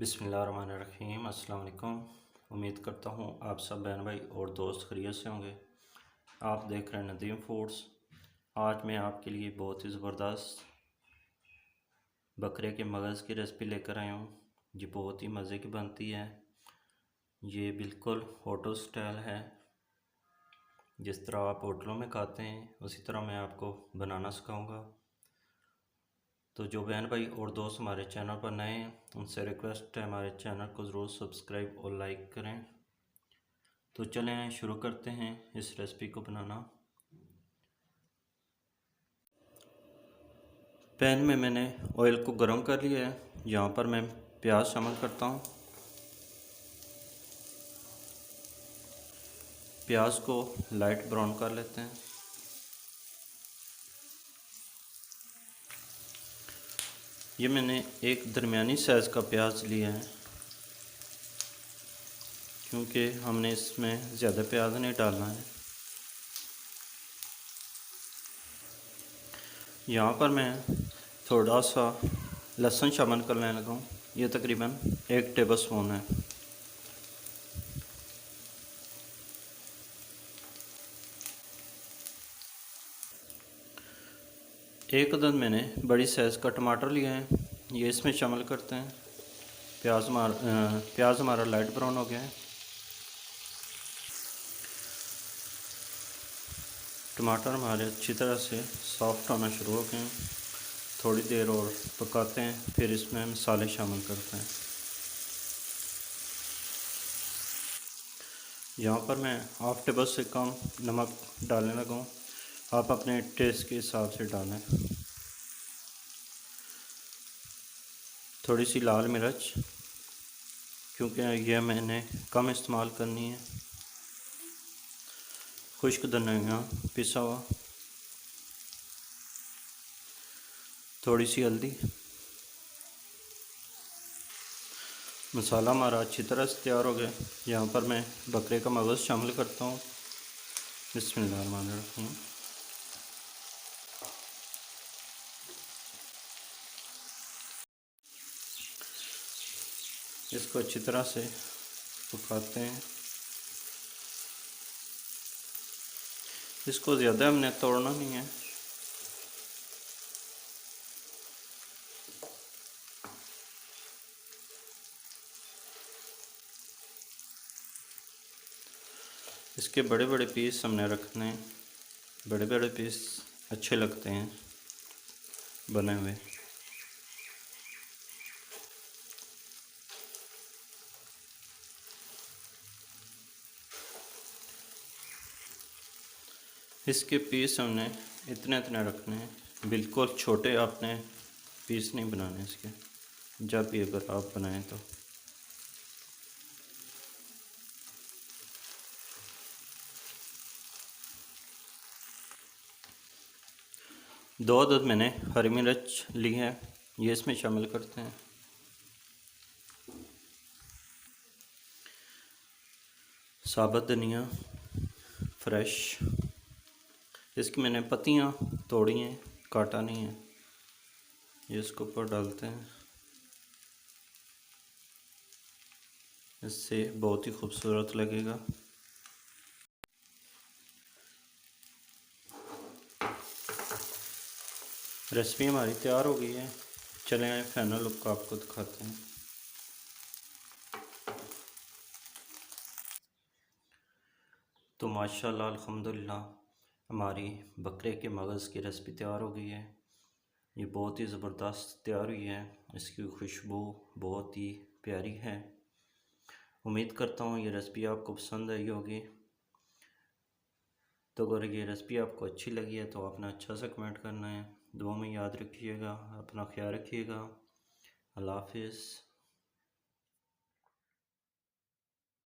बिस्मिल्लाहिर्रहमानिर्रहीम। अस्सलाम वालेकुम। उम्मीद करता हूँ आप सब बहन भाई और दोस्त खैरियत से होंगे। आप देख रहे हैं नदीम फूड्स। आज मैं आपके लिए बहुत ही ज़बरदस्त बकरे के मगज़ की रेसिपी लेकर आया हूँ। ये बहुत ही मज़े की बनती है। ये बिल्कुल होटल स्टाइल है। जिस तरह आप होटलों में खाते हैं उसी तरह मैं आपको बनाना सिखाऊँगा। तो जो बहन भाई और दोस्त हमारे चैनल पर नए हैं उनसे रिक्वेस्ट है हमारे चैनल को ज़रूर सब्सक्राइब और लाइक करें। तो चलें शुरू करते हैं इस रेसिपी को बनाना। पैन में मैंने ऑयल को गर्म कर लिया है। यहाँ पर मैं प्याज शामिल करता हूँ। प्याज को लाइट ब्राउन कर लेते हैं। ये मैंने एक दरमियानी साइज़ का प्याज लिया है क्योंकि हमने इसमें ज़्यादा प्याज नहीं डालना है। यहाँ पर मैं थोड़ा सा लहसुन शामिल कर लेने लगा हूँ। ये तकरीबन 1 टेबल स्पून है। एक अदद मैंने बड़ी साइज़ का टमाटर लिया है, ये इसमें शामिल करते हैं। प्याज हमारा लाइट ब्राउन हो गया है। टमाटर हमारे अच्छी तरह से सॉफ्ट होना शुरू हो गए हैं। थोड़ी देर और पकाते हैं, फिर इसमें मसाले शामिल करते हैं। यहाँ पर मैं हाफ़ टेबल से कम नमक डालने लगा हूँ। आप अपने टेस्ट के हिसाब से डालें। थोड़ी सी लाल मिर्च, क्योंकि यह मैंने कम इस्तेमाल करनी है। खुश्क धनिया पिसा हुआ, थोड़ी सी हल्दी। मसाला हमारा अच्छी तरह से तैयार हो गया। यहाँ पर मैं बकरे का मगज़ शामिल करता हूँ। बिस्मिल्लाहिर्रहमानिर्रहीम। इसको अच्छी तरह से पकाते हैं। इसको ज़्यादा हमने तोड़ना नहीं है। इसके बड़े बड़े पीस हमने रखने हैं। बड़े बड़े पीस अच्छे लगते हैं बने हुए। इसके पीस हमने इतने इतने रखने हैं। बिल्कुल छोटे आपने पीस नहीं बनाने इसके, जब भी अगर आप बनाएं तो। दो अदद मैंने हरी मिर्च ली है, ये इसमें शामिल करते हैं। साबुत धनिया फ्रेश, इसकी मैंने पत्तियाँ तोड़ी हैं, काटा नहीं है। ये इसके ऊपर डालते हैं, इससे बहुत ही खूबसूरत लगेगा। रेसिपी हमारी तैयार हो गई है। चले आए फाइनल लुक आपको दिखाते हैं। तो माशाल्लाह अल्हम्दुलिल्लाह हमारी बकरे के मगज़ की रेसिपी तैयार हो गई है। ये बहुत ही ज़बरदस्त तैयार हुई है। इसकी खुशबू बहुत ही प्यारी है। उम्मीद करता हूँ ये रेसिपी आपको पसंद आई होगी। तो अगर ये रेसिपी आपको अच्छी लगी है तो आपने अच्छा सा कमेंट करना है। दुआ में याद रखिएगा, अपना ख्याल रखिएगा। अल्लाह हाफिज़।